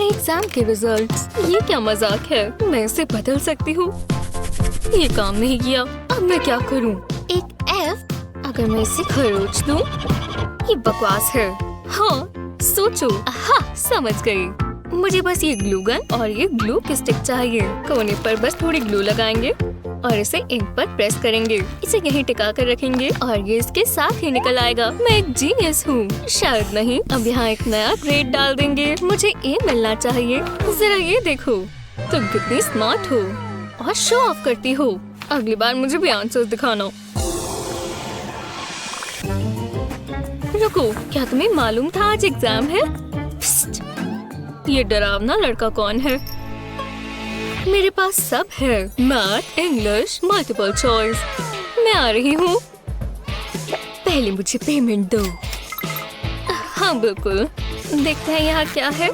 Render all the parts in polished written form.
Exam के results. ये क्या मजाक है, मैं इसे बदल सकती हूँ। ये काम नहीं किया, अब मैं क्या करूँ? एक F, अगर मैं इसे खरोच दूँ? ये बकवास है। हाँ सोचो, हाँ समझ गई। मुझे बस ये ग्लू गन और ये ग्लू की स्टिक चाहिए। कोने पर बस थोड़ी ग्लू लगाएंगे और इसे इंक पर प्रेस करेंगे। इसे यहीं टिका कर रखेंगे और ये इसके साथ ही निकल आएगा। मैं एक जीनियस हूँ। शायद नहीं। अब यहाँ एक नया ग्रेड डाल देंगे। मुझे ए मिलना चाहिए। जरा ये देखो, तुम कितनी स्मार्ट हो और शो ऑफ करती हो। अगली बार मुझे भी आंसर्स दिखाना। रुको, क्या तुम्हें मालूम था आज एग्जाम है? ये डरावना लड़का कौन है? मेरे पास सब है, मैथ, इंग्लिश, मल्टीपल चॉइस। मैं आ रही हूँ। पहले मुझे पेमेंट दो। हाँ बिल्कुल। देखते हैं यहाँ क्या है।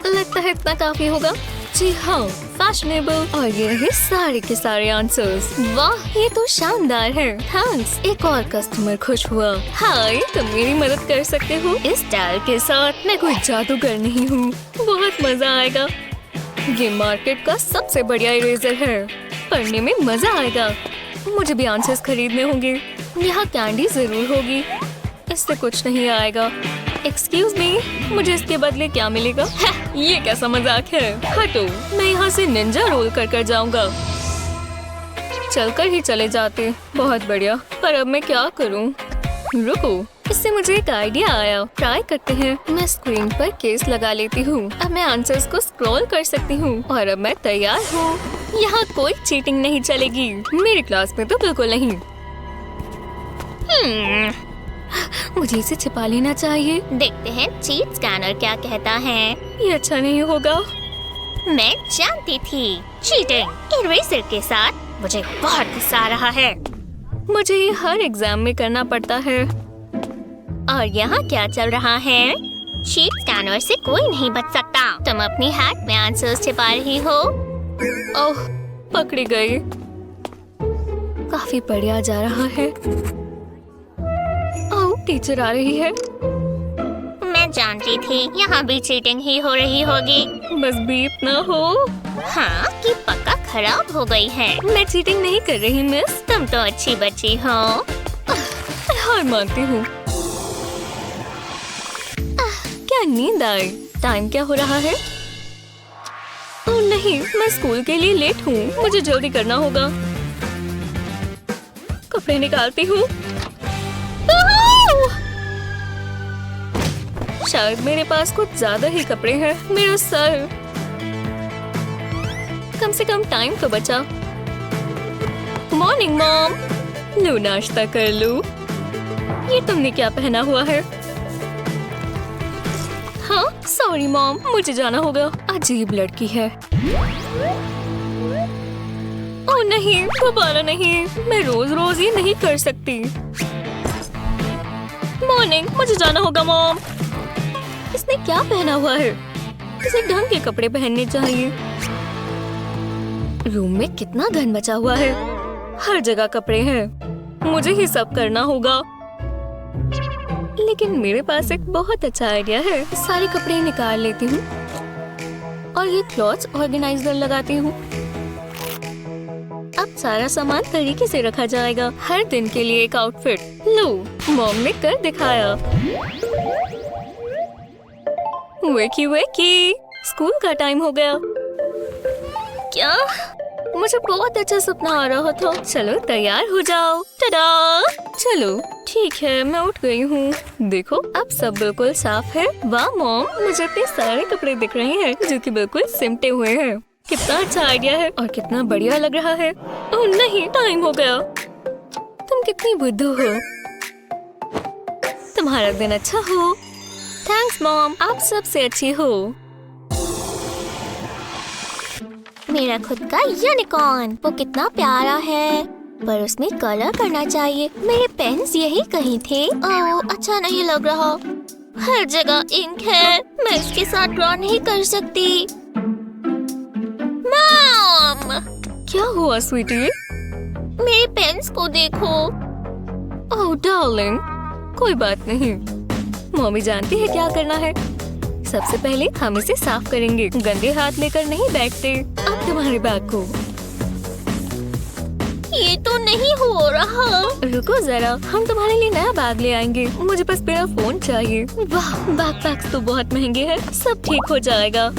लगता है इतना काफी होगा। जी हाँ, फैशनेबल। और ये है सारे के सारे आंसर्स। वाह, ये तो शानदार है। थैंक्स। एक और कस्टमर खुश हुआ। हाय, तुम मेरी मदद कर सकते हो इस स्टाइल के साथ। मैं कोई जादूगर नहीं हूँ। बहुत मजा आएगा। ये मार्केट का सबसे बढ़िया इरेजर है। पढ़ने में मजा आएगा। मुझे भी आंसर्स खरीदने होंगे। यहाँ कैंडी जरूर होगी। इससे कुछ नहीं आएगा। एक्सक्यूज मी, मुझे इसके बदले क्या मिलेगा? ये कैसा मजाक है? हटो, मैं यहाँ से निंजा रोल कर जाऊंगा। चलकर ही चले जाते। बहुत बढ़िया, पर अब मैं क्या करूँ? रुको, इससे मुझे एक आइडिया आया। ट्राई करते हैं। मैं स्क्रीन पर केस लगा लेती हूँ। अब मैं आंसर्स को स्क्रॉल कर सकती हूँ और अब मैं तैयार हूँ। यहाँ कोई चीटिंग नहीं चलेगी। मेरी क्लास में तो बिल्कुल नहीं। मुझे इसे छिपा लेना चाहिए। देखते हैं चीट स्कैनर क्या कहता है। ये अच्छा नहीं होगा। मैं जानती थी, चीटिंग इरेजर के साथ मुझे बहुत गुस्सा आ रहा है। मुझे ये हर एग्जाम में करना पड़ता है। और यहाँ क्या चल रहा है? चीट स्कैनर से कोई नहीं बच सकता। तुम अपनी हैट में आंसर्स छिपा रही हो। ओह, पकड़ी गई। काफी बढ़िया जा रहा है। टीचर आ रही है। मैं जानती थी यहाँ भी चीटिंग ही हो रही होगी। बस बीप ना हो। हाँ, कि पक्का खराब हो गई है। मैं चीटिंग नहीं कर रही मिस। तुम तो अच्छी बच्ची हो। हार मानती हूँ। क्या नींद आई? टाइम क्या हो रहा है? ओह नहीं, मैं स्कूल के लिए लेट हूँ। मुझे जल्दी करना होगा। कपड़े निकालती हूँ। शायद मेरे पास कुछ ज्यादा ही कपड़े हैं। मेरा सर। कम से कम टाइम तो बचा। Morning mom. लो नाश्ता कर लो। ये तुमने क्या पहना हुआ है? हाँ सॉरी मॉम, मुझे जाना होगा। अजीब लड़की है। ओह नहीं, दोबारा नहीं। मैं रोज रोज ये नहीं कर सकती। मॉर्निंग, मुझे जाना होगा मॉम। इसने क्या पहना हुआ है? इसे ढंग के कपड़े पहनने चाहिए। रूम में कितना गंद मचा हुआ है। हर जगह कपड़े हैं। मुझे ही सब करना होगा। लेकिन मेरे पास एक बहुत अच्छा आइडिया है। सारे कपड़े निकाल लेती हूँ और ये क्लॉथ्स ऑर्गेनाइजर लगाती हूँ। अब सारा सामान तरीके से रखा जाएगा। हर दिन के लिए एक आउटफिट। लो, मॉम ने कर दिखाया। वेकी वेकी, स्कूल का टाइम हो गया। क्या? मुझे बहुत अच्छा सपना आ रहा था। चलो तैयार हो जाओ। टडा! चलो ठीक है, मैं उठ गई हूँ। देखो, अब सब बिल्कुल साफ है। वाह मॉम, मुझे इतने सारे कपड़े दिख रहे हैं जो कि बिल्कुल सिमटे हुए हैं। कितना अच्छा आइडिया है और कितना बढ़िया लग रहा है। ओह नहीं, टाइम हो गया। तुम कितनी बुद्धू हो। तुम्हारा दिन अच्छा हो। थैंक्स मॉम, आप सबसे अच्छी हो। मेरा खुद का यूनिकॉर्न, वो कितना प्यारा है, पर उसमें कलर करना चाहिए। मेरे पेन्स यही कहीं थे। ओह, अच्छा नहीं लग रहा। हर जगह इंक है। मैं इसके साथ ड्रॉ नहीं कर सकती। मॉम! क्या हुआ स्वीटी? मेरे पेन्स को देखो। ओह डार्लिंग, कोई बात नहीं। मम्मी जानती है क्या करना है। सबसे पहले हम इसे साफ करेंगे। गंदे हाथ लेकर नहीं बैठते। अब तुम्हारे बैग को। ये तो नहीं हो रहा। रुको जरा, हम तुम्हारे लिए नया बैग ले आएंगे। मुझे बस मेरा फोन चाहिए। वाह, बैकपैक्स तो बहुत महंगे हैं। सब ठीक हो जाएगा।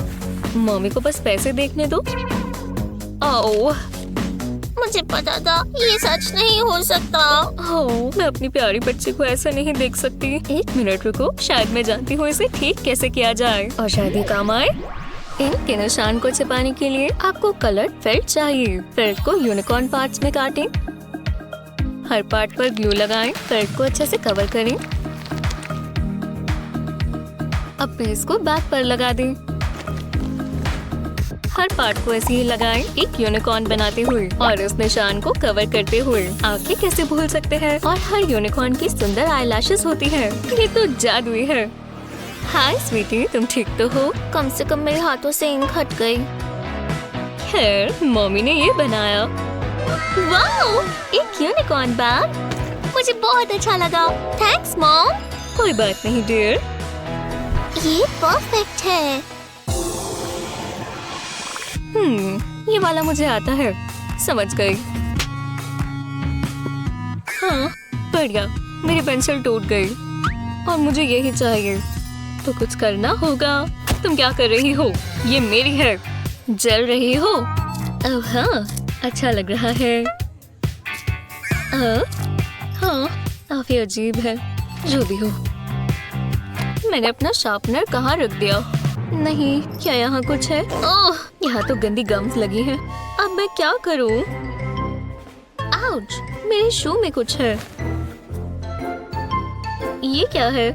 मम्मी को बस पैसे देखने दो। ओह, मुझे पता था ये सच नहीं हो सकता। ओह, मैं अपनी प्यारी बच्ची को ऐसा नहीं देख सकती। 1 मिनट रुको, शायद मैं जानती हूँ इसे ठीक कैसे किया जाए और शायद ये काम आए। इंक के निशान को छिपाने के लिए आपको कलर्ड फेल्ट चाहिए। फेल्ट को यूनिकॉर्न पार्ट्स में काटें। हर पार्ट पर ग्लू लगाएं। फेल्ट को अच्छे से कवर करें। अब पेस्ट को बैक पर लगा दें। हर पार्ट को ऐसे ही लगाएं, एक यूनिकॉर्न बनाते हुए और उस निशान को कवर करते हुए। आंखें कैसे भूल सकते हैं। और हर यूनिकॉर्न की सुंदर आईलैशेस होती है। ये तो जादुई है। हाय स्वीटी, तुम ठीक तो हो? कम से कम मेरे हाथों से इंक हट गई। खैर, मम्मी ने ये बनाया। वाओ, एक यूनिकॉर्न बैग। मुझे बहुत अच्छा लगा। Thanks mom. कोई बात नहीं डियर। ये परफेक्ट है। ये वाला मुझे आता है। समझ गई। हाँ, बढ़िया। मेरी पेंसिल टूट गई और मुझे यही चाहिए। तो कुछ करना होगा। तुम क्या कर रही हो? ये मेरी है। जल रही हो? ओह हाँ, अच्छा लग रहा है। हाँ, काफी अजीब है। जो भी हो। मैंने अपना शार्पनर कहाँ रख दिया? नहीं, क्या यहाँ कुछ है? ओह, यहाँ तो गंदी गम्स लगी है। अब मैं क्या करूँ? आउच, मेरे शू में कुछ है। ये क्या है?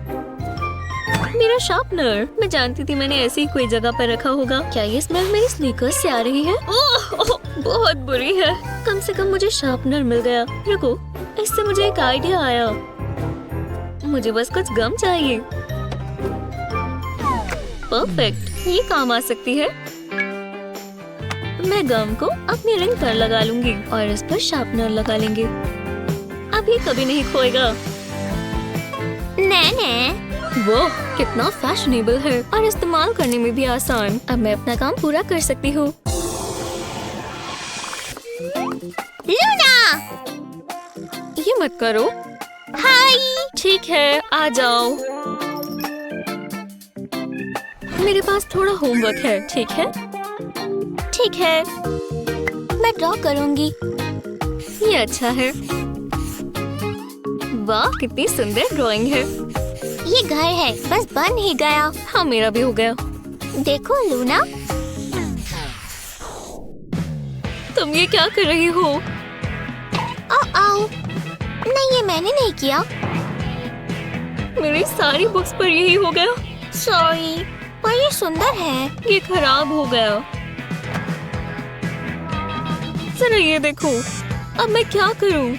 मेरा शार्पनर। मैं जानती थी मैंने ऐसी ही कोई जगह पर रखा होगा। क्या ये स्मेल मेरी स्नीकर्स से आ रही है? ओह, बहुत बुरी है। कम से कम मुझे शार्पनर मिल गया। रुको, इससे मुझे एक आइडिया आया। मुझे बस कुछ गम चाहिए। परफेक्ट, ये काम आ सकती है। मैं गम को अपनी रिंग पर लगा लूंगी और इस पर शार्पनर लगा लेंगे। अब ये कभी नहीं खोएगा। नैने, वो कितना फैशनेबल है और इस्तेमाल करने में भी आसान। अब मैं अपना काम पूरा कर सकती हूँ। लूना, ये मत करो। हाय। ठीक है, आ जाओ। मेरे पास थोड़ा होमवर्क है। ठीक है? ठीक है, मैं ड्रॉ करूंगी। ये अच्छा है। वाह, कितनी सुंदर ड्राइंग है। ये घर है, बस बन ही गया। हाँ, मेरा भी हो गया। देखो लूना। तुम ये क्या कर रही हो? आओ, नहीं ये मैंने नहीं किया। मेरी सारी बुक्स पर यही हो गया। सॉरी, पर ये सुंदर है। ये खराब हो गया। जरा ये देखो। अब मैं क्या करूं?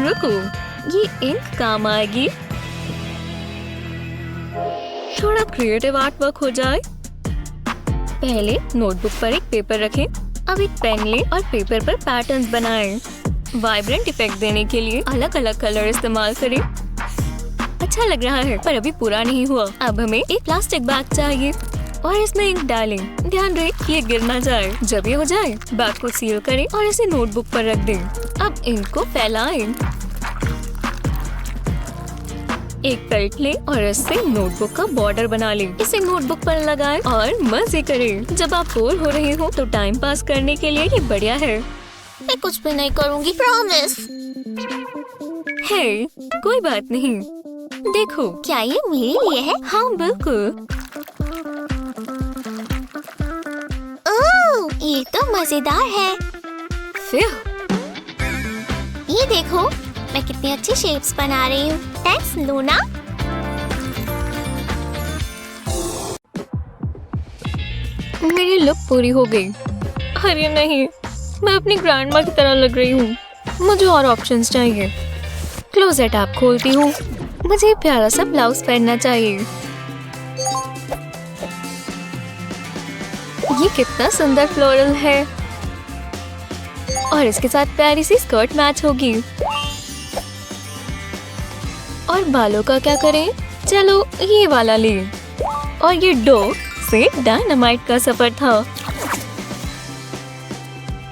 रुको, ये इंक काम आएगी। थोड़ा क्रिएटिव आर्ट वर्क हो जाए। पहले नोटबुक पर एक पेपर रखें। अब एक पेन लें और पेपर पर पैटर्न्स बनाएं। वाइब्रेंट इफेक्ट देने के लिए अलग अलग कलर इस्तेमाल करें। अच्छा लग रहा है, पर अभी पूरा नहीं हुआ। अब हमें एक प्लास्टिक बैग चाहिए और इसमें इंक डालें। ध्यान रहे कि ये गिर ना जाए। जब ये हो जाए, बैग को सील करें और इसे नोटबुक पर रख दें। अब इंक को फैलाएं। एक पेल्ट लें और इससे नोटबुक का बॉर्डर बना लें। इसे नोटबुक पर लगाएं और मजे करें। जब आप बोर हो रहे हो तो टाइम पास करने के लिए ये बढ़िया है। मैं कुछ भी नहीं करूंगी, प्रॉमिस। हे, कोई बात नहीं। देखो, क्या ये मेरे लिए है? हाँ बिल्कुल। ओह, ये तो मजेदार है। फिर ये देखो, मैं कितनी अच्छी शेप्स बना रही हूँ। Thanks Luna. मेरी लुक पूरी हो गई। अरे नहीं, मैं अपनी ग्रैंडमा की तरह लग रही हूँ। मुझे और ऑप्शंस चाहिए। क्लोजेट ऐप खोलती हूँ। मुझे प्यारा सा ब्लाउज पहनना चाहिए। ये कितना सुंदर फ्लोरल है और इसके साथ प्यारी सी स्कर्ट मैच होगी। और बालों का क्या करें? चलो ये वाला ले। और ये डो से डायनामाइट का सफर था।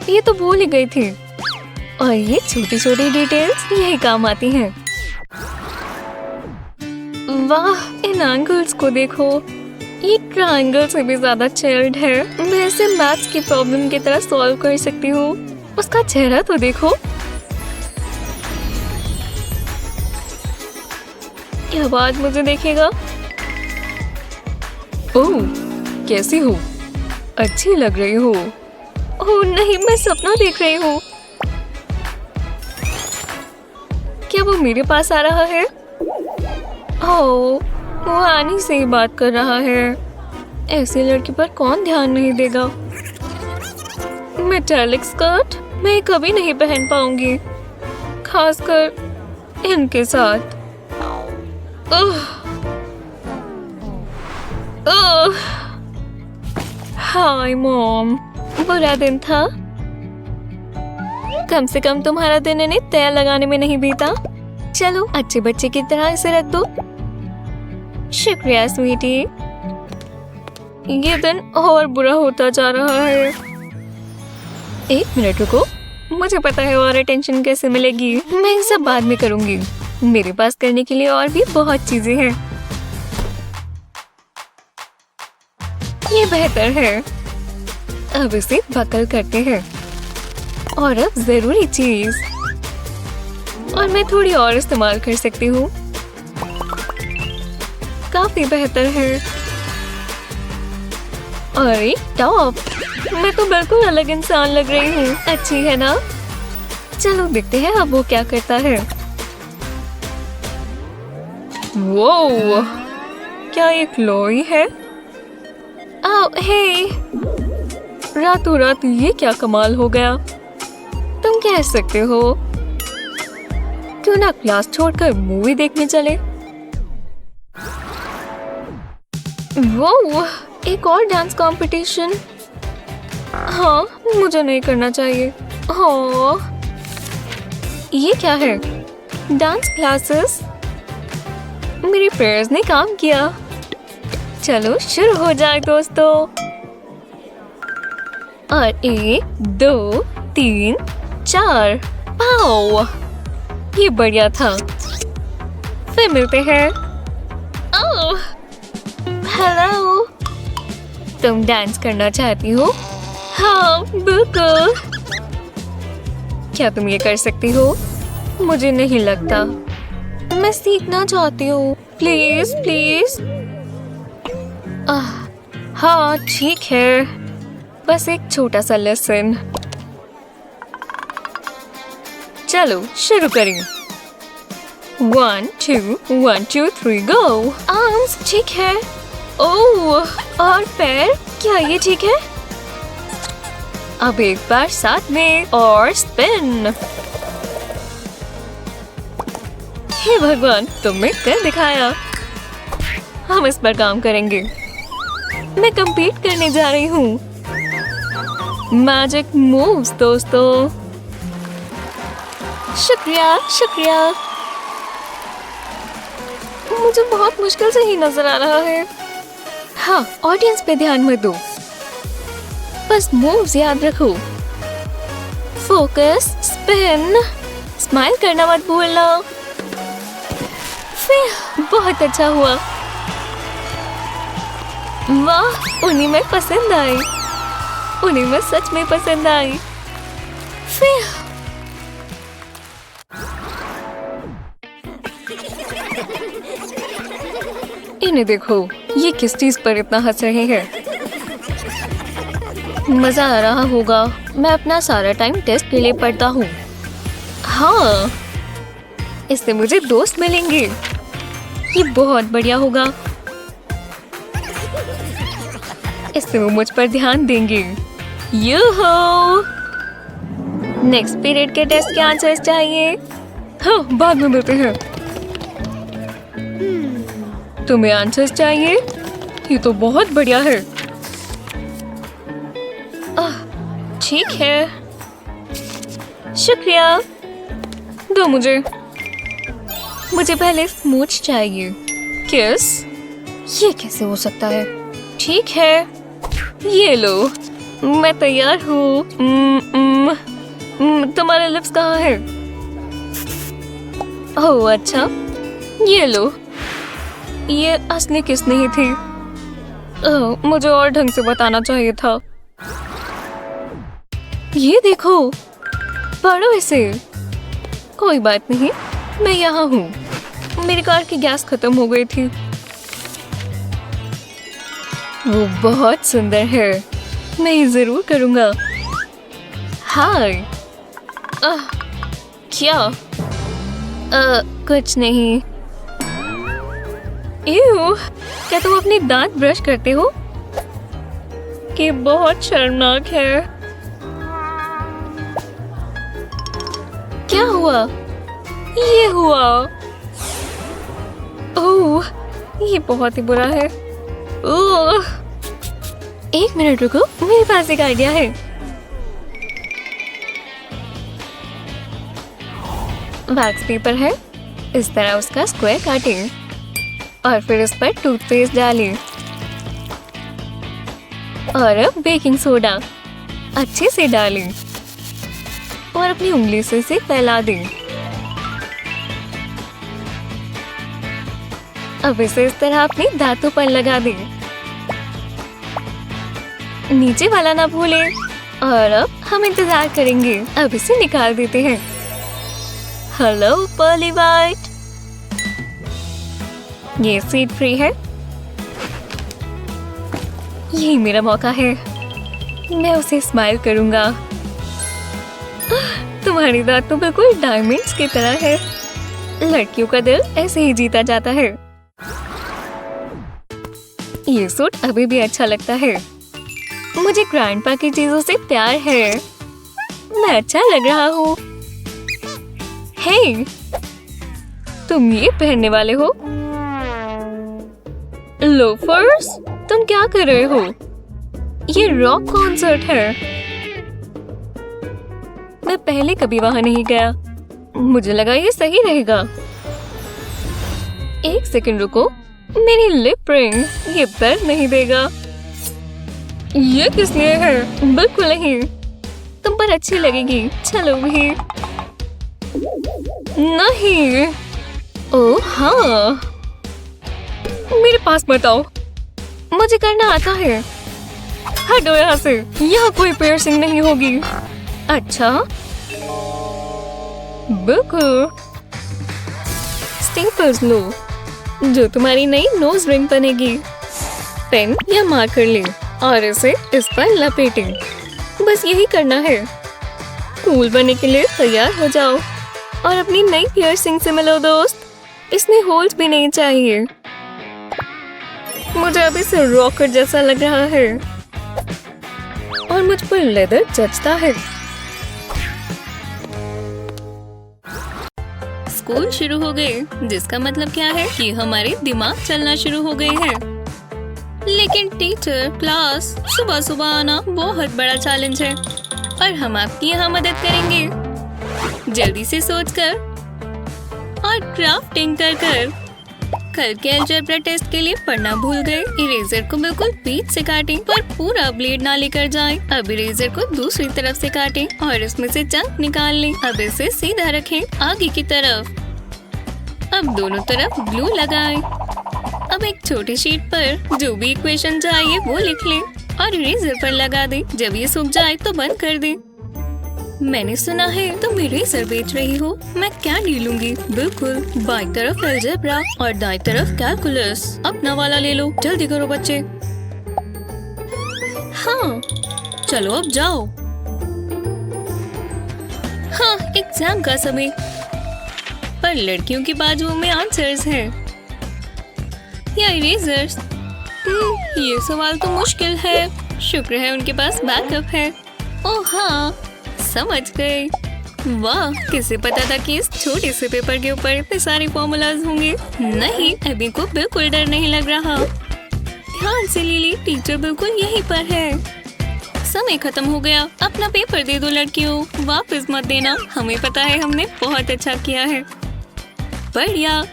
ये तो भूल ही गई थी। और ये छोटी छोटी डिटेल्स यही काम आती हैं। वाह, इन एंगल्स को देखो, ये ट्रायंगल से भी ज्यादा चिल्ड है। मैं इसे मैथ्स की प्रॉब्लम की तरह सॉल्व कर सकती हूँ। उसका चेहरा तो देखो। क्या बात मुझे देखेगा? ओह, कैसी हो? अच्छी लग रही हो। ओह नहीं, मैं सपना देख रही हूँ। क्या वो मेरे पास आ रहा है? ओह, वो आनी से ही बात कर रहा है। ऐसी लड़की पर कौन ध्यान नहीं देगा? मेटालिक स्कर्ट मैं कभी नहीं पहन पाऊंगी, खासकर इनके साथ। हाय मॉम, बुरा दिन था। कम से कम तुम्हारा दिन इन्हें तेल लगाने में नहीं बीता। चलो अच्छे बच्चे की तरह इसे रख दो। शुक्रिया स्वीटी। ये दिन और बुरा होता जा रहा है। एक मिनट रुको, मुझे पता है और अटेंशन कैसे मिलेगी। मैं ये सब बाद में करूंगी। मेरे पास करने के लिए और भी बहुत चीजें हैं। ये बेहतर है। अब इसे बकल करते हैं। और अब जरूरी चीज, और मैं थोड़ी और इस्तेमाल कर सकती हूँ। काफी बेहतर है। अरे टॉप, मैं तो बिल्कुल अलग इंसान लग रही हूँ। अच्छी है ना? चलो देखते हैं अब वो क्या करता है। वो क्या ये क्लोई है? ओह हे, रातों रात ये क्या कमाल हो गया। तुम कह सकते हो। क्यों ना क्लास छोड़कर मूवी देखने चले? वो एक और डांस कंपटीशन। हाँ, मुझे नहीं करना चाहिए। हाँ, ये क्या है? Dance classes. मेरी प्रेयर्स ने काम किया। चलो शुरू हो जाए दोस्तों। और 1 2 3 4। पाओ, ये बढ़िया था। फिर मिलते हैं। ओह हेलो, तुम डांस करना चाहती हो? हाँ बिल्कुल। क्या तुम ये कर सकती हो? मुझे नहीं लगता। मैं सीखना चाहती हूँ। Please please. हाँ ठीक है, बस एक छोटा सा लेसन। चलो शुरू करें। 1 2 1 2 3 गो। आर्म्स ठीक है। ओह, और पैर, क्या ये ठीक है? अब एक बार साथ में और स्पिन। हे भगवान, तुमने कर दिखाया। हम इस पर काम करेंगे। मैं compete करने जा रही हूँ। मैजिक मूव्स दोस्तों। शुक्रिया शुक्रिया। मुझे बहुत मुश्किल से ही नजर आ रहा है। हाँ, ऑडियंस पे ध्यान मत दो, बस मूव्स याद रखो। फोकस, स्पिन, स्माइल करना मत भूलना। फिर बहुत अच्छा हुआ। वाह, उन्हें मैं पसंद आई। उन्हें मैं सच में पसंद आई। फिर इन्हें देखो, ये किस चीज पर इतना हंस रहे हैं। मजा आ रहा होगा। मैं अपना सारा टाइम टेस्ट के लिए पढ़ता हूँ। हाँ, इससे मुझे दोस्त मिलेंगे। ये बहुत बढ़िया होगा। इससे वो मुझ पर ध्यान देंगे। यूहो! नेक्स्ट पीरियड के टेस्ट के आंसर्स चाहिए। हाँ, बाद में मिलते हैं। तुम्हें आंसर्स चाहिए? ये तो बहुत बढ़िया है। ठीक है, शुक्रिया। दो मुझे पहले स्मूच चाहिए। किस? ये कैसे हो सकता है? ठीक है, ये लो, मैं तैयार हूँ। तुम्हारे लिप्स कहाँ है? ओह अच्छा, ये लो। ये असली किस नहीं थी? ओह, मुझे और ढंग से बताना चाहिए था। ये देखो, पढ़ो इसे। कोई बात नहीं, मैं यहाँ हूँ। मेरी कार की गैस खत्म हो गई थी। वो बहुत सुंदर है, मैं ये जरूर करूँगा। हाय, क्या? कुछ नहीं। एव, क्या तुम अपने दांत ब्रश करते हो? कि बहुत शर्मनाक है। क्या हुआ? ये हुआ। ओह, ये बहुत ही बुरा है। ओह, एक मिनट रुको, मेरे पास एक आइडिया है। वैक्स पेपर है, इस तरह उसका स्क्वायर काटें और फिर इस पर टूथपेस्ट डालें और अब बेकिंग सोडा अच्छे से डालें और अपनी उंगली से इसे फैला दें। अब इसे इस तरह अपने दांतों पर लगा दें। नीचे वाला ना भूलें और अब हम इंतजार करेंगे। अब इसे निकाल देते हैं। हेलो पर्ली वाइट, ये सीट फ्री है। यही मेरा मौका है, मैं उसे स्माइल करूंगा। तुम्हारी दांत तो बिल्कुल डायमंड्स की तरह है। लड़कियों का दिल ऐसे ही जीता जाता है। ये सूट अभी भी अच्छा लगता है। मुझे ग्रैंडपा की चीजों से प्यार है। मैं अच्छा लग रहा हूँ। हे, तुम ये पहनने वाले हो? लोफर्स? तुम क्या कर रहे हो? ये रॉक कॉन्सर्ट है। मैं पहले कभी वहां नहीं गया। मुझे लगा ये सही रहेगा। एक सेकंड रुको, मेरी लिप रिंग ये दर्द नहीं देगा। ये किस लिए है? बिल्कुल नहीं, तुम पर अच्छी लगेगी। चलो भी। नहीं। ओह हाँ, मेरे पास मत आओ, मुझे करना आता है। हटो यहाँ से, यहाँ कोई पियर्सिंग नहीं होगी। अच्छा, बिल्कुल। स्टेपल्स लो, जो तुम्हारी नई नोज रिंग बनेगी। पेन या मार्कर ले और इसे इस पर लपेटें। बस यही करना है। कूल बनने के लिए तैयार हो जाओ और अपनी नई पियर्सिंग से मिलो दोस्त। इसमें होल्स भी नहीं चाहिए। मुझे अभी से रॉकेट जैसा लग रहा है और मुझ पर लेदर जचता है। स्कूल शुरू हो गए, जिसका मतलब क्या है कि हमारे दिमाग चलना शुरू हो गए हैं। लेकिन टीचर, क्लास, सुबह सुबह आना बहुत बड़ा चैलेंज है और हम आपकी यहाँ मदद करेंगे। जल्दी से सोचकर और क्राफ्टिंग कर। कल के अलजेब्रा टेस्ट के लिए पढ़ना भूल गए। इरेजर को बिल्कुल बीच से काटें पर पूरा ब्लेड ना लेकर जाएं। अब इरेजर को दूसरी तरफ से काटें और इसमें से चंक निकाल लें। अब इसे सीधा रखें आगे की तरफ। अब दोनों तरफ ग्लू लगाएं। अब एक छोटी शीट पर जो भी इक्वेशन चाहिए वो लिख लें और इरेजर पर लगा दें। जब ये सूख जाए तो बंद कर दें। मैंने सुना है तुम इरेजर बेच रही हो। मैं क्या लूंगी? बिल्कुल, बाईं तरफ अलजेब्रा और दाईं तरफ कैलकुलस। अपना वाला ले लो। जल्दी करो बच्चे। हाँ, चलो अब जाओ। हाँ, एग्जाम का समय। पर लड़कियों की बाजुओं में आंसर्स हैं या इरेजर्स। ये सवाल तो मुश्किल है। शुक्र है उनके पास बैकअप है। ओह हाँ, समझ गए। वाह, किसे पता था कि इस छोटे से पेपर के ऊपर इतने सारे फॉर्मूलाज होंगे। नहीं, अभी को बिल्कुल डर नहीं लग रहा। ध्यान से लिली, टीचर बिल्कुल यहीं पर है। समय खत्म हो गया। अपना पेपर दे दो लड़कियों, वापस मत देना। हमें पता है हमने बहुत अच्छा किया है। बढ़िया।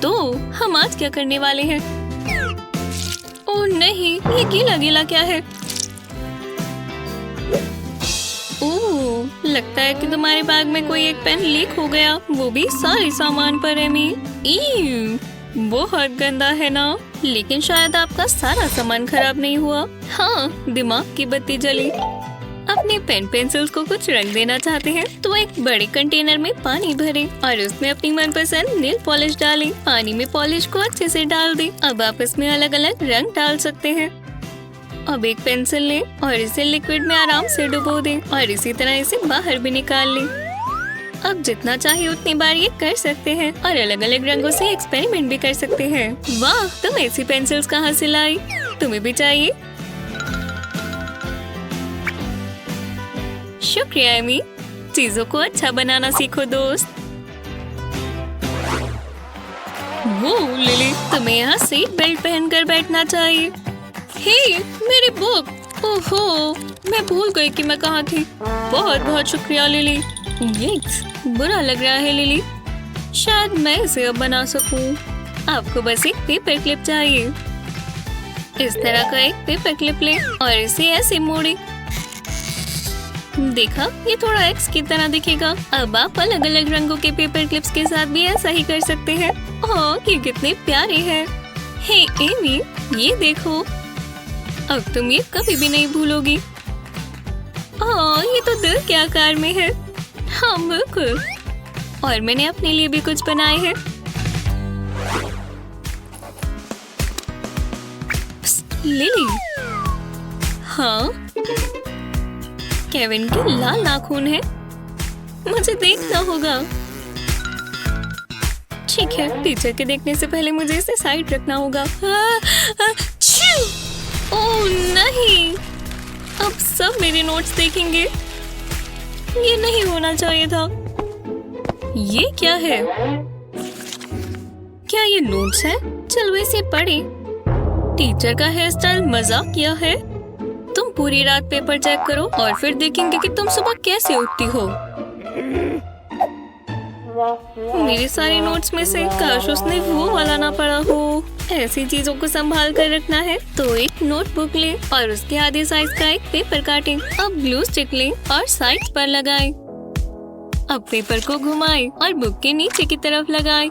तो हम आज क्या करने वाले हैं? ओह नहीं, ये गीला गीला क्या है? ओह, लगता है कि तुम्हारे बैग में कोई एक पेन लीक हो गया, वो भी सारे सामान पर। एमी, बहुत गंदा है ना? लेकिन शायद आपका सारा सामान खराब नहीं हुआ। हाँ, दिमाग की बत्ती जली। अपने पेन पेंसिल्स को कुछ रंग देना चाहते हैं तो एक बड़े कंटेनर में पानी भरें और उसमें अपनी मनपसंद नेल पॉलिश डालें। पानी में पॉलिश को अच्छे से डाल दें। अब आप इसमें अलग अलग रंग डाल सकते हैं। अब एक पेंसिल लें और इसे लिक्विड में आराम से डुबो दें और इसी तरह इसे बाहर भी निकाल लें। अब जितना चाहे उतनी बार ये कर सकते हैं और अलग अलग रंगों से एक्सपेरिमेंट भी कर सकते हैं। वाह, तुम ऐसी पेंसिल्स कहाँ से लाई? तुम्हें भी चाहिए? शुक्रिया एमी, चीजों को अच्छा बनाना सीखो दोस्त। वो लिली, तुम्हें यहाँ सीट बेल्ट पहनकर बैठना चाहिए। हे, मेरी बुक! ओहो, मैं भूल गई कि मैं कहाँ थी। बहुत बहुत शुक्रिया लिली। यिक्स, बुरा लग रहा है लिली। शायद मैं इसे अब बना सकूं। आपको बस एक पेपर क्लिप चाहिए। इस तरह का एक पेपर क्लिप लें और इसे ऐसे मोड़ें। देखा, ये थोड़ा एक्स की तरह दिखेगा। अब आप अलग अलग रंगों के पेपर क्लिप्स के साथ भी ऐसा ही कर सकते हैं। ओह, ये कितने प्यारे हैं। हे एमी, ये देखो। अब तुम ये कभी भी नहीं भूलोगी। ओह, ये तो दिल के आकार में है। हाँ बिल्कुल। और मैंने अपने लिए भी कुछ बनाए हैं। लिली, हाँ, केविन के लाल नाखून है। मुझे देखना होगा। ठीक है, टीचर के देखने से पहले मुझे इसे साइड रखना होगा। ओह नहीं, अब सब मेरे नोट्स देखेंगे। ये नहीं होना चाहिए था। ये क्या है? क्या ये नोट्स है? चलो इसे पढ़े। टीचर का हेयर स्टाइल मजाक किया है। तुम पूरी रात पेपर चेक करो और फिर देखेंगे कि तुम सुबह कैसे उठती हो। मेरे सारे नोट्स में से काश उसने वो वाला ना पढ़ा हो। ऐसी चीजों को संभाल कर रखना है तो एक नोटबुक लें और उसके आधे साइज का एक पेपर काटें। अब ग्लू स्टिक लें और साइड्स पर लगाएं। अब पेपर को घुमाएं और बुक के नीचे की तरफ लगाएं।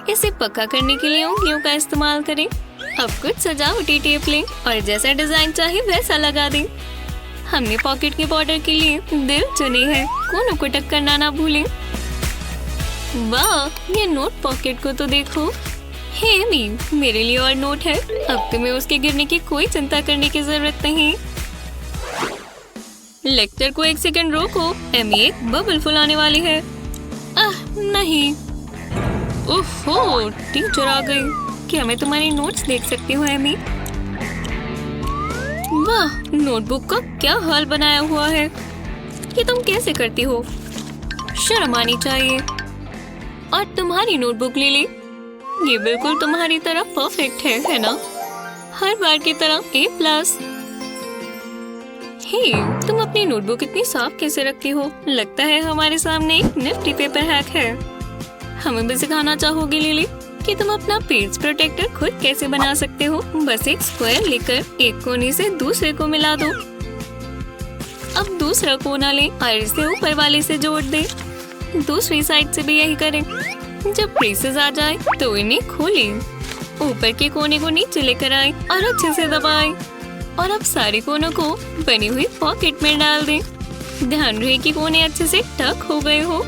इसे पक्का करने के लिए उंगलियों का इस्तेमाल करें। अब कुछ सजावटी टेप लें और जैसा डिजाइन चाहे वैसा लगा दें। हमने पॉकेट के बॉर्डर के लिए दिल चुने हैं। कोनों को टक करना ना भूलें। वाह, ये नोट पॉकेट को तो देखो। हे एमी, मेरे लिए और नोट है। अब तुम्हें उसके गिरने की कोई चिंता करने की जरूरत नहीं। लेक्चर को एक सेकंड रोको। एमी एक बबल फुलाने वाली है। नहीं। ओहो, टीचर आ गई। क्या मैं तुम्हारी नोट्स देख सकती हूँ एमी? वाह, नोटबुक का क्या हाल बनाया हुआ है। ये तुम कैसे करती हो? शर्म आनी चाहिए। और तुम्हारी नोटबुक ले ली। ये बिल्कुल तुम्हारी तरह परफेक्ट है ना? हर बार की तरह A+। हे, तुम अपनी नोटबुक इतनी साफ कैसे रखती हो? लगता है हमारे सामने एक निफ्टी पेपर हैक है। हमें भी सिखाना चाहोगे लिली कि तुम अपना पेज प्रोटेक्टर खुद कैसे बना सकते हो? बस एक स्क्वायर लेकर एक कोने से दूसरे को मिला दो। अब दूसरा कोना लें और इसे ऊपर वाले से जोड़ दें। दूसरी साइड से भी यही करें। जब ब्रेसेस आ जाए तो इन्हें खोलें। ऊपर के कोने को नीचे लेकर आए और अच्छे से दबाएं। और अब सारे कोनों को बनी हुई पॉकेट में डाल दें। ध्यान रहे कि कोने अच्छे से टक हो गए हो।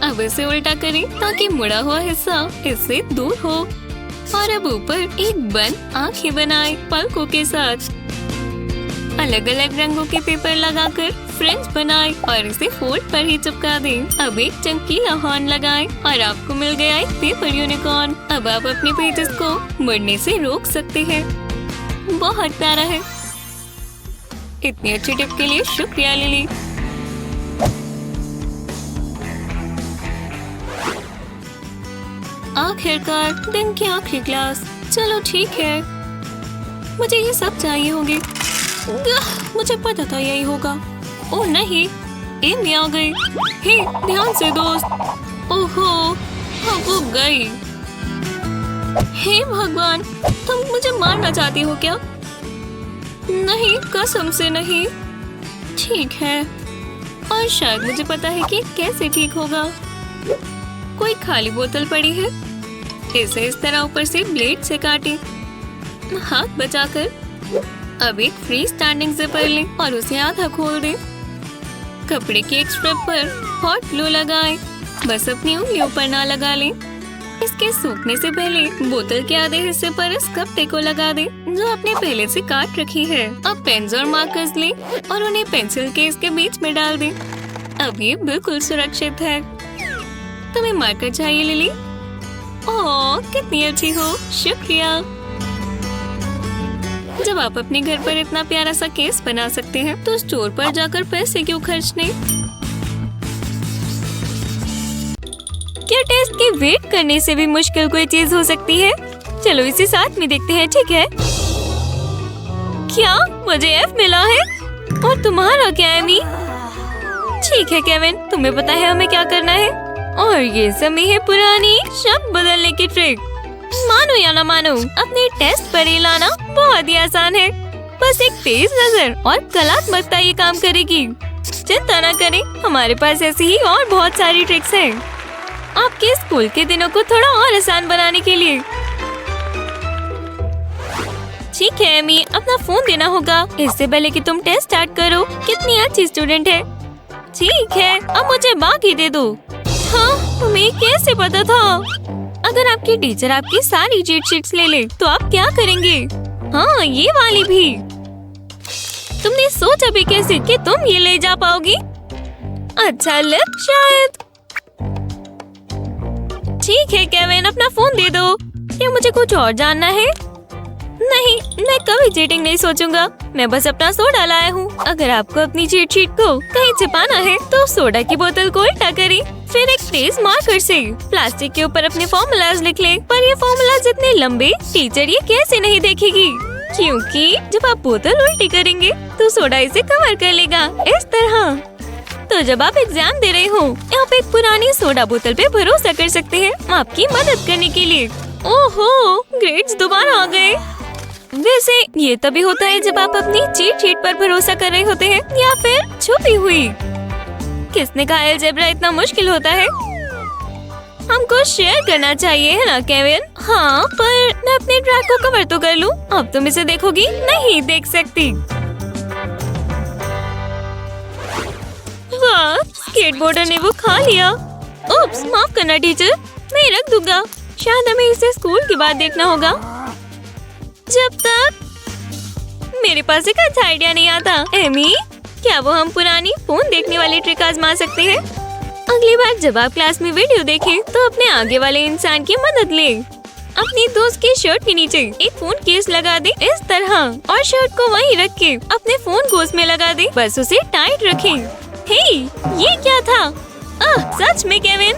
अब इसे उल्टा करें ताकि मुड़ा हुआ हिस्सा इससे दूर हो। और अब ऊपर एक बंद आंखें बनाएं पलकों के साथ। अलग अलग रंगों के पेपर लगाकर फ्रेंच बनाएं और इसे फोल्ड पर ही चिपका दें। अब एक चमकीला हॉर्न लगाएं और आपको मिल गया एक पेपर यूनिकॉर्न। अब आप अपने पेजेस को मुड़ने से रोक सकते हैं। बहुत प्यारा है। इतनी अच्छी टिप के लिए शुक्रिया लिली। आखिरकार दिन की आखिरी क्लास। चलो ठीक है, मुझे ये सब चाहिए होंगे। मुझे पता था यही होगा। ओह नहीं, एमी आ गई। हे, ध्यान से दोस्त। ओहो, हाँ वो गई। हे भगवान, तुम मुझे मारना चाहती हो क्या? नहीं, कसम से नहीं। ठीक है, और शायद मुझे पता है कि कैसे ठीक होगा। कोई खाली बोतल पड़ी है, इसे इस तरह ऊपर से ब्लेड से काटे, हाथ बचाकर। अब एक फ्री स्टैंडिंग जिपर लें और उसे आधा खोल दें। कपड़े के एक स्ट्रिप पर हॉट ग्लू लगाएं। बस अपनी उंगलियों पर ना लगा लें। इसके सूखने से पहले बोतल के आधे हिस्से पर इस कपड़े को लगा दें जो आपने पहले से काट रखी है। अब पेन्स और मार्कर्स लें और उन्हें पेंसिल केस के बीच में डाल दें। अब ये बिल्कुल सुरक्षित है। तुम्हें मार्कर चाहिए लिली? ओह, कितनी अच्छी हो, शुक्रिया। जब आप अपने घर पर इतना प्यारा सा केस बना सकते हैं तो स्टोर पर जाकर पैसे क्यों खर्चने? क्या टेस्ट के वेट करने से भी मुश्किल कोई चीज हो सकती है? चलो इसे साथ में देखते हैं, ठीक है? क्या मुझे F मिला है? और तुम्हारा क्या एमी? ठीक है केविन, तुम्हें पता है हमें क्या करना है। और ये समय है पुरानी शब्द बदलने की ट्रिक। मानो या ना मानो, अपने टेस्ट पर ये लाना बहुत ही आसान है। बस एक तेज नजर और कलात्मकता ये काम करेगी। चिंता न करें, हमारे पास ऐसी ही और बहुत सारी ट्रिक्स हैं आपके स्कूल के दिनों को थोड़ा और आसान बनाने के लिए। ठीक है एमी, अपना फोन देना होगा इससे पहले कि तुम टेस्ट स्टार्ट करो। कितनी अच्छी स्टूडेंट है। ठीक है, अब मुझे बाकी दे दो। हाँ, तुम्हें कैसे पता था? अगर आपकी टीचर आपकी सारी चीट शीट्स ले ले तो आप क्या करेंगे? हाँ, ये वाली भी। तुमने सोचा भी कैसे कि तुम ये ले जा पाओगी? अच्छा लक शायद। ठीक है केविन, अपना फोन दे दो। क्या मुझे कुछ और जानना है? नहीं, मैं कभी चीटिंग नहीं सोचूंगा। मैं बस अपना सोडा लाया हूँ। अगर आपको अपनी चीट शीट को कहीं छिपाना है तो सोडा की बोतल को उल्टा करें, फिर एक तेज मार्कर से प्लास्टिक के ऊपर अपने फॉर्मूलाज लिख लें। पर ये फॉर्मूलाज इतने लंबे, टीचर ये कैसे नहीं देखेगी? क्योंकि जब आप बोतल उल्टी करेंगे तो सोडा इसे कवर कर लेगा, इस तरह। तो जब आप एग्जाम दे रहे हो, आप एक पुरानी सोडा बोतल पे भरोसा कर सकते हैं आपकी मदद करने के लिए। ओहो, ग्रेड्स दोबारा आ गए। वैसे ये तभी होता है जब आप अपनी चीट शीट पर भरोसा कर रहे होते हैं या फिर छुपी हुई। किसने कहा अलजेब्रा इतना मुश्किल होता है? हमको शेयर करना चाहिए, है ना केविन? हाँ, पर मैं अपने ट्रैक को कवर तो कर लूं। अब तुम इसे देखोगी? नहीं देख सकती। वाह, स्केटबोर्डर ने वो खा लिया। उप्स, माफ करना टीचर, मैं रख दूंगा। शायद हमें इसे स्कूल के बाद देखना होगा। जब तक मेरे पास एक अच्छा आइडिया नहीं आता। एमी, क्या वो हम पुरानी फोन देखने वाली ट्रिक आजमा सकते हैं? अगली बार जब आप क्लास में वीडियो देखें तो अपने आगे वाले इंसान की मदद लें। अपनी दोस्त की शर्ट के नीचे एक फोन केस लगा दे इस तरह, और शर्ट को वहीं रख के अपने फोन को उसमें लगा दे। बस उसे टाइट रखें। हे, ये क्या था? सच में केविन,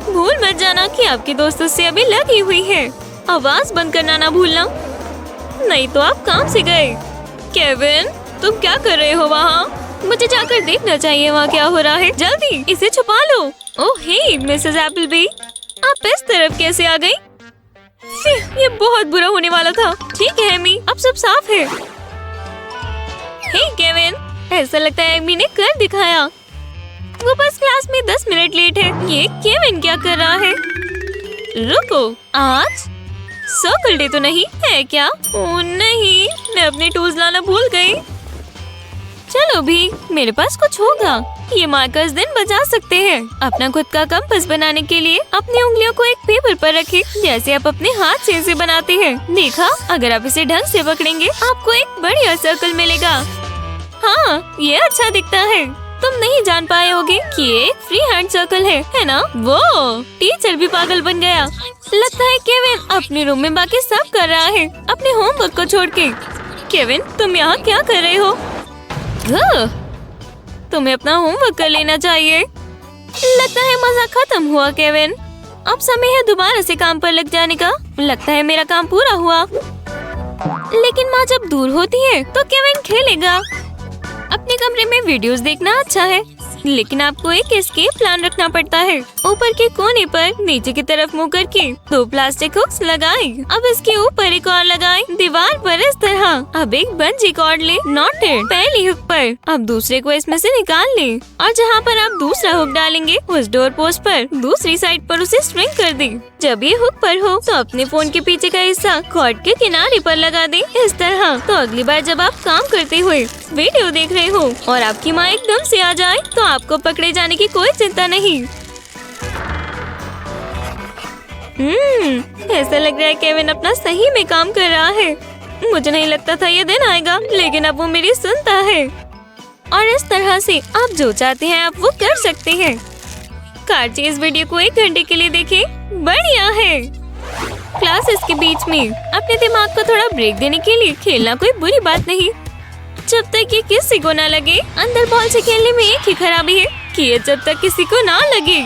भूल मत जाना कि आपकी दोस्त उससे अभी लगी हुई है। आवाज बंद करना ना भूलना, नहीं तो आप काम से गए। केविन, तुम क्या कर रहे हो वहाँ? मुझे जाकर देखना चाहिए वहाँ क्या हो रहा है। जल्दी इसे छुपा लो। ओह हे मिसेस एप्पलबी, आप इस तरफ कैसे आ गई? ये बहुत बुरा होने वाला था। ठीक है एमी, अब सब साफ है। हे केविन, ऐसा लगता है एमी ने कर दिखाया। वो बस क्लास में 10 मिनट लेट है। ये केविन क्या कर रहा है? रुको, आज सर्कल डे तो नहीं है क्या? ओह नहीं, मैं अपने टूल्स लाना भूल गई। चलो भी, मेरे पास कुछ होगा। ये मार्कर्स दिन बचा सकते हैं। अपना खुद का कंपास बनाने के लिए अपनी उंगलियों को एक पेपर पर रखें, जैसे आप अपने हाथ से इसे बनाते हैं। देखा, अगर आप इसे ढंग से पकड़ेंगे आपको एक बढ़िया सर्कल मिलेगा। हाँ, ये अच्छा दिखता है। तुम नहीं जान पाए होगे कि ये एक फ्री हैंड सर्कल है ना? वो टीचर भी पागल बन गया। लगता है केविन अपने रूम में बाकी सब कर रहा है अपने होमवर्क को छोड़ के। केविन, तुम यहाँ क्या कर रहे हो? तुम्हें अपना होमवर्क कर लेना चाहिए। लगता है मजा खत्म हुआ केविन। अब समय है दोबारा से काम पर लग जाने का। लगता है मेरा काम पूरा हुआ। लेकिन माँ जब दूर होती है तो केविन खेलेगा। अपने कमरे में वीडियोस देखना अच्छा है, लेकिन आपको एक एस्केप प्लान रखना पड़ता है। ऊपर के कोने पर नीचे की तरफ मुंह करके 2 प्लास्टिक हुक्स लगाए। अब इसके ऊपर एक और लगाए, दीवार पर इस तरह। अब एक बंजी कॉर्ड ले, नॉटेड पहली हुक पर। अब दूसरे को इसमें से निकाल ले और जहाँ पर आप दूसरा हुक डालेंगे उस डोर पोस्ट पर दूसरी साइड पर उसे स्ट्रिंग कर दे। जब ये हुक पर हो तो अपने फोन के पीछे का हिस्सा कॉर्ड के किनारे पर लगा दे इस तरह। तो अगली बार जब आप काम करते हुए वीडियो देख रहे हो और आपकी माँ एकदम से आ जाए तो आपको पकड़े जाने की कोई चिंता नहीं। ऐसा लग रहा है केविन अपना सही में काम कर रहा है। मुझे नहीं लगता था ये दिन आएगा, लेकिन अब वो मेरी सुनता है। और इस तरह से आप जो चाहते हैं आप वो कर सकते हैं। कार्ची इस वीडियो को 1 घंटे के लिए देखें, बढ़िया है। क्लासेस के बीच में अपने दिमाग को थोड़ा ब्रेक देने के लिए खेलना कोई बुरी बात नहीं, जब तक ये किसी को ना लगे। अंदर बॉल से खेलने में एक ही खराबी है कि ये जब तक किसी को ना लगे।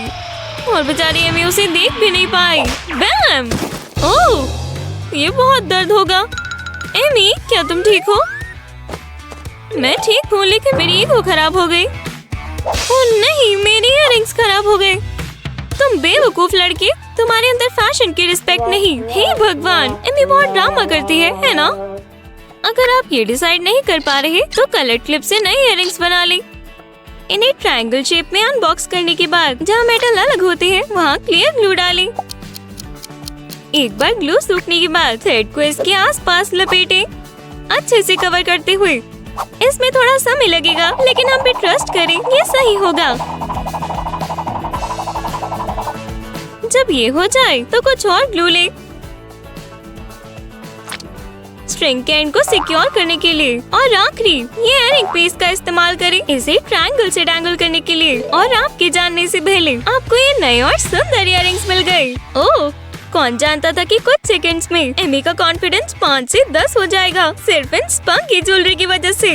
और बेचारी एमी उसे देख भी नहीं पाई। बैम! ओह, ये बहुत दर्द होगा। एमी, क्या तुम ठीक हो? मैं ठीक हूँ, लेकिन मेरी ईगो खराब हो गई। ओह नहीं, मेरी इयररिंग्स खराब हो गए। तुम बेवकूफ लड़के, तुम्हारे अंदर फैशन की रिस्पेक्ट नहीं। हे भगवान, एमी बहुत ड्रामा करती है ना? अगर आप ये डिसाइड नहीं कर पा रहे तो कलर क्लिप से नई इयररिंग्स बना ले। इन्हें ट्रायंगल शेप में अनबॉक्स करने के बाद जहाँ मेटल अलग होते हैं वहाँ क्लियर ग्लू डालें। एक बार ग्लू सूखने के बाद थ्रेड को इसके आसपास लपेटें, अच्छे से कवर करते हुए। इसमें थोड़ा समय लगेगा, लेकिन हम पे ट्रस्ट करें, ये सही होगा। जब ये हो जाए तो कुछ और ग्लू ले। स्ट्रिंग के एंड को सिक्योर करने के लिए और आखिरी ये इयररिंग पीस का इस्तेमाल करें इसे ट्रायंगल से डैंगल करने के लिए। और आपके जानने से पहले आपको ये नए और सुंदर इयररिंग्स मिल गए। ओह, कौन जानता था कि कुछ सेकंड्स में एमी का कॉन्फिडेंस 5 से 10 हो जाएगा सिर्फ इन स्पंकी ज्वेलरी की वजह से।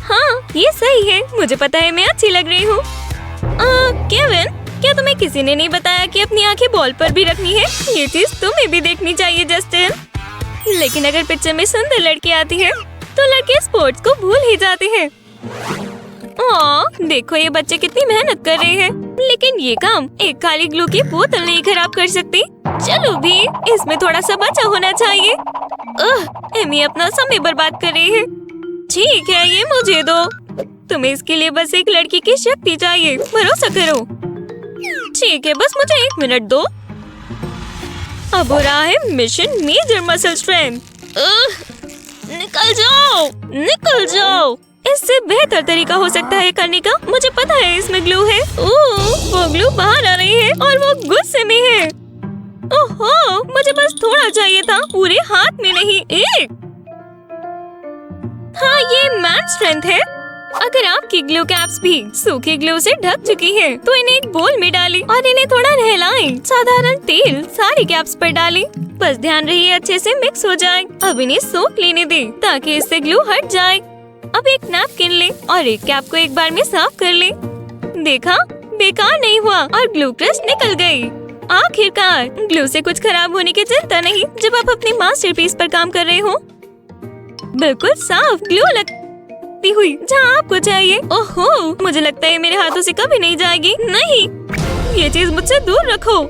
हाँ, ये सही है, मुझे पता है मैं अच्छी लग रही हूँ। केविन, क्या तुम्हें किसी ने नहीं बताया कि अपनी आंखें बॉल पर भी रखनी है? ये चीज तुम्हें भी देखनी चाहिए जस्टिन। लेकिन अगर पिक्चर में सुंदर लड़की आती है तो लड़के स्पोर्ट्स को भूल ही जाते हैं। देखो ये बच्चे कितनी मेहनत कर रहे हैं, लेकिन ये काम एक खाली ग्लू की बोतल नहीं खराब कर सकती। चलो भी, इसमें थोड़ा सा बचा होना चाहिए। एमी अपना समय बर्बाद कर रही है। ठीक है, ये मुझे दो। तुम्हें इसके लिए बस एक लड़की की शक्ति चाहिए, भरोसा करो। ठीक है, बस मुझे 1 मिनट दो। अब हो रहा है मिशन मेजर मसल स्ट्रेंथ। निकल जाओ, निकल जाओ। इससे बेहतर तरीका हो सकता है करने का। मुझे पता है इसमें ग्लू है। वो ग्लू बाहर आ रही है और वो गुस्से में है। ओहो, मुझे बस थोड़ा चाहिए था, पूरे हाथ में नहीं, एक। हाँ, ये मैन स्ट्रेंथ है। अगर आपकी ग्लू कैप्स भी सूखी ग्लू से ढक चुकी हैं, तो इन्हें एक बोल में डालें और इन्हें थोड़ा नहलाएं। साधारण तेल सारी कैप्स पर डालें। बस ध्यान रहिए अच्छे से मिक्स हो जाए। अब इन्हें सोख लेने दें ताकि इससे ग्लू हट जाए। अब एक नैपकिन ले और एक कैप को एक बार में साफ कर ले। देखा, बेकार नहीं हुआ और ग्लू क्रस्ट निकल गई। आखिरकार ग्लू से कुछ खराब होने की चिंता नहीं जब आप अपने मास्टरपीस पर काम कर रहे हो। बिल्कुल साफ ग्लू लगती हुई जहाँ आपको चाहिए। ओहो, मुझे लगता है मेरे हाथों से कभी नहीं जाएगी। नहीं, ये चीज मुझसे दूर रखो।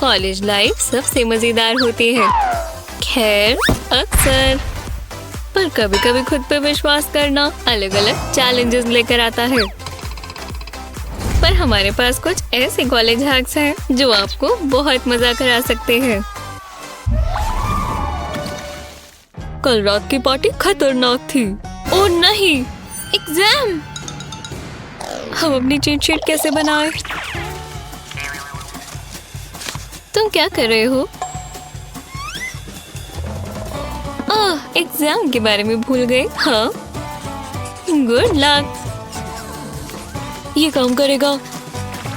कॉलेज लाइफ सबसे मजेदार होती है। खैर, अक्सर, पर कभी कभी खुद पे विश्वास करना अलग अलग चैलेंजेस लेकर आता है। पर हमारे पास कुछ ऐसे कॉलेज हैक्स हैं जो आपको बहुत मजा करा सकते हैं। कल रात की पार्टी खतरनाक थी। ओह नहीं, एग्जाम। हम अपनी चीट शीट कैसे बनाएं? तुम क्या कर रहे हो? एग्जाम के बारे में भूल गए। हाँ, गुड लक। ये काम करेगा।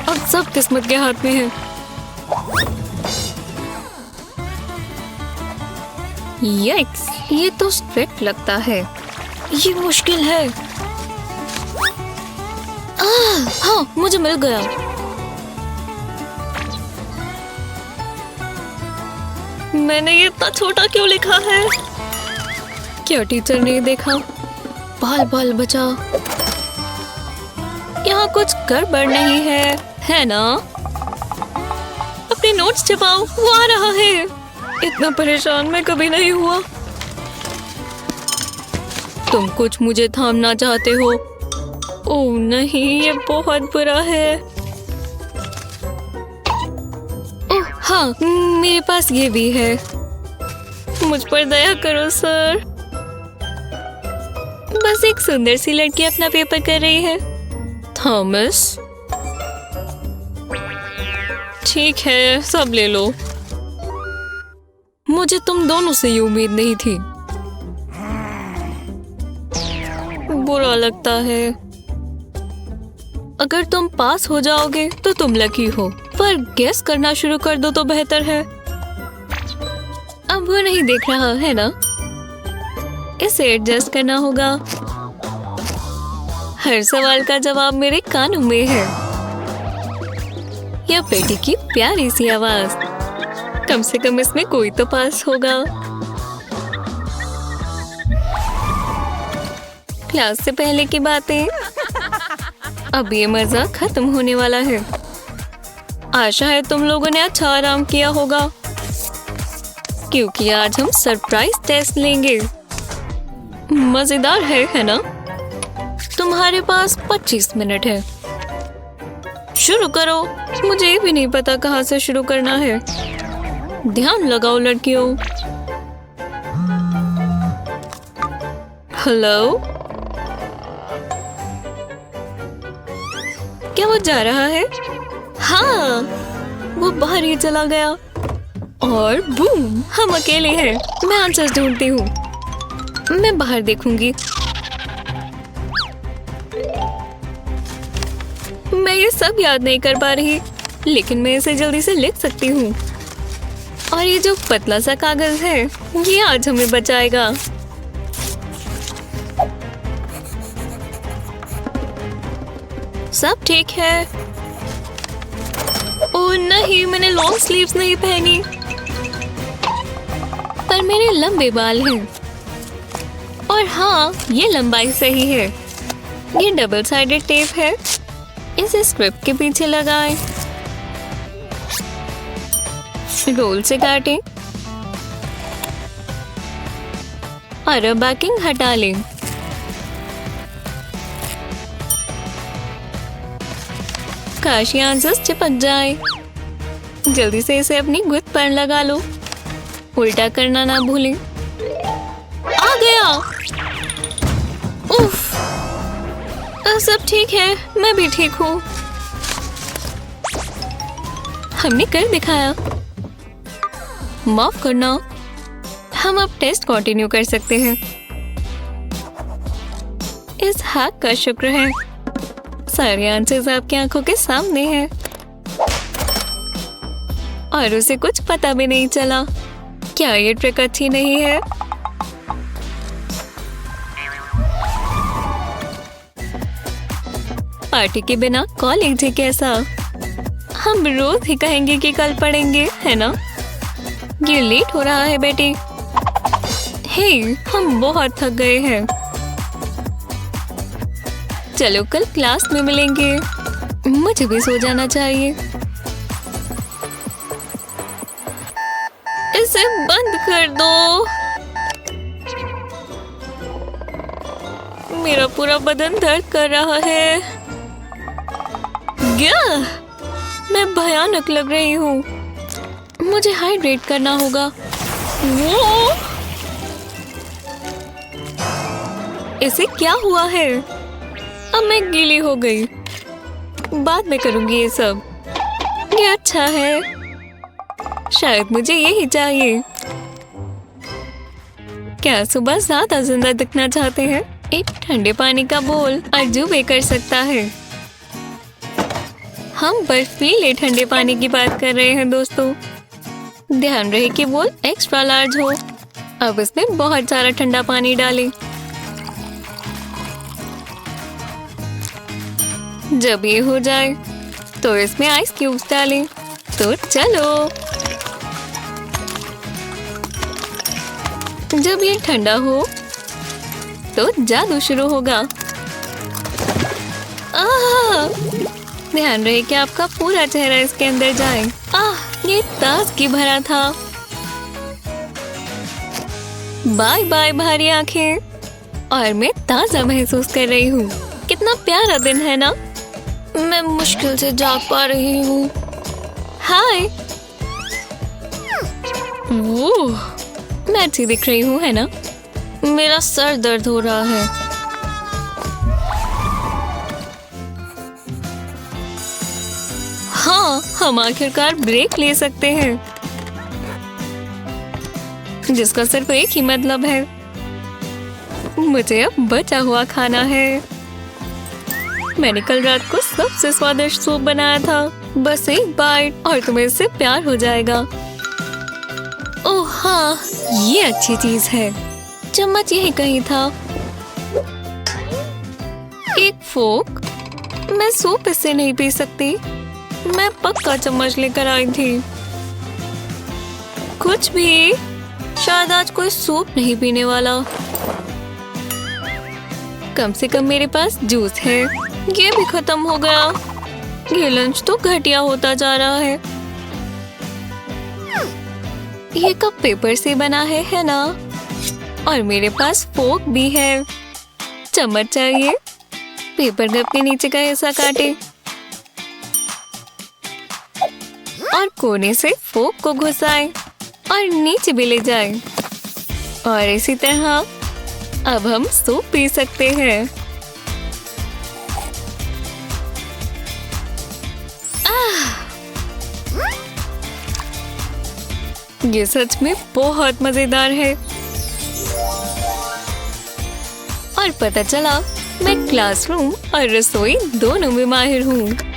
अब सब किस्मत के हाथ में है। यक्स, ये तो स्ट्रिक्ट लगता है। ये मुश्किल है। हाँ, मुझे मिल गया। मैंने ये इतना छोटा क्यों लिखा है? क्या टीचर ने देखा? बाल बाल बचा। यहाँ कुछ गड़बड़ नहीं है ना? अपने नोट्स छपाओ, वो आ रहा है। इतना परेशान मैं कभी नहीं हुआ। तुम कुछ मुझे थामना चाहते हो? ओह नहीं, ये बहुत बुरा है। ओह हाँ, मेरे पास ये भी है। मुझ पर दया करो सर। बस एक सुंदर सी लड़की अपना पेपर कर रही है। थॉमस, ठीक है, सब ले लो। मुझे तुम दोनों से ये उम्मीद नहीं थी। बुरा लगता है। अगर तुम पास हो जाओगे तो तुम लकी हो, पर गेस करना शुरू कर दो तो बेहतर है। अब वो नहीं देख रहा है ना? इसे एडजस्ट करना होगा। हर सवाल का जवाब मेरे कानों में है। यह बेटी की प्यारी सी आवाज। कम से कम इसमें कोई तो पास होगा। क्लास से पहले की बातें। अब ये मजा खत्म होने वाला है। आशा है तुम लोगों ने अच्छा आराम किया होगा, क्योंकि आज हम सरप्राइज टेस्ट लेंगे। मजेदार है ना? तुम्हारे पास 25 मिनट है। शुरू करो। मुझे भी नहीं पता कहाँ से शुरू करना है। ध्यान लगाओ लड़कियों। हेलो, क्या वो जा रहा है? हाँ, वो बाहर ही चला गया। और बूम, हम अकेले हैं। मैं आंसर ढूंढती हूँ। मैं बाहर देखूंगी। मैं ये सब याद नहीं कर पा रही, लेकिन मैं इसे जल्दी से लिख सकती हूँ। और ये जो पतला सा कागज है, ये आज हमें बचाएगा। सब ठीक है। ओह नहीं, मैंने लॉन्ग स्लीव्स नहीं पहनी। पर मेरे लंबे बाल हैं। और हाँ, ये लंबाई सही है। ये डबल साइडेड टेप है। इसे स्ट्रिप के पीछे लगाएं। रोल से काटें और अब बैकिंग हटा लें। काश ये आंसर्स चिपक जाए। जल्दी से इसे अपनी गुद पर लगा लो। उल्टा करना ना भूलें। आ गया। उफ, सब ठीक है। मैं भी ठीक हूँ। हमने कर दिखाया। माफ करना। हम अब टेस्ट कंटिन्यू कर सकते हैं। इस हैक का शुक्र है, सारे आंसर्स आपकी आंखों के सामने हैं। और उसे कुछ पता भी नहीं चला। क्या ये ट्रिक अच्छी नहीं है? पार्टी के बिना कॉलेज ही कैसा? हम रोज ही कहेंगे कि कल पढ़ेंगे, है ना? ये लेट हो रहा है बेटी। हे, हम बहुत थक गए हैं। चलो कल क्लास में मिलेंगे। मुझे भी सो जाना चाहिए। इसे बंद कर दो। मेरा पूरा बदन दर्द कर रहा है। क्या? मैं भयानक लग रही हूँ। मुझे हाइड्रेट करना होगा। वो इसे क्या हुआ है? अब मैं गीली हो गई। बाद में करूंगी ये सब। ये अच्छा है। शायद मुझे यही चाहिए। क्या सुबह ज्यादा जिंदा दिखना चाहते हैं? एक ठंडे पानी का बोल अजूबे कर सकता है। हम बर्फीले ठंडे पानी की बात कर रहे हैं दोस्तों। ध्यान रहे कि बोल एक्स्ट्रा लार्ज हो। अब इसमें बहुत सारा ठंडा पानी डालें। जब ये हो जाए तो इसमें आइस क्यूब्स डालें। तो चलो, जब ये ठंडा हो तो जादू शुरू होगा। ध्यान रहे कि आपका पूरा चेहरा इसके अंदर जाए। ये ताजगी भरा था। बाय बाय भारी आंखें। और मैं ताजा महसूस कर रही हूँ। कितना प्यारा दिन है ना। मैं मुश्किल से जाग पा रही हूँ। हाय। वो मैं अच्छी दिख रही हूँ, है ना? मेरा सर दर्द हो रहा है। हाँ, हम आखिरकार ब्रेक ले सकते हैं, जिसका सिर्फ एक ही मतलब है, मुझे अब बचा हुआ खाना है। मैंने कल रात को सबसे स्वादिष्ट सूप बनाया था। बस एक बाइट और तुम्हें इससे प्यार हो जाएगा। ओह हाँ, ये अच्छी चीज है। चम्मच यही कहीं था। एक फोक। मैं सूप इससे नहीं पी सकती। मैं पक्का चम्मच लेकर आई थी। कुछ भी। शायद आज कोई सूप नहीं पीने वाला। कम से कम मेरे पास जूस है। ये भी खत्म हो गया। ये लंच तो घटिया होता जा रहा है। ये कप पेपर से बना है ना? और मेरे पास फोक भी है। चम्मच चाहिए। पेपर कप के नीचे का हिस्सा काटे और कोने से फोक को घुसाए और नीचे भी ले जाए। और इसी तरह अब हम सूप पी सकते हैं। ये सच में बहुत मजेदार है। और पता चला मैं क्लासरूम और रसोई दोनों में माहिर हूँ।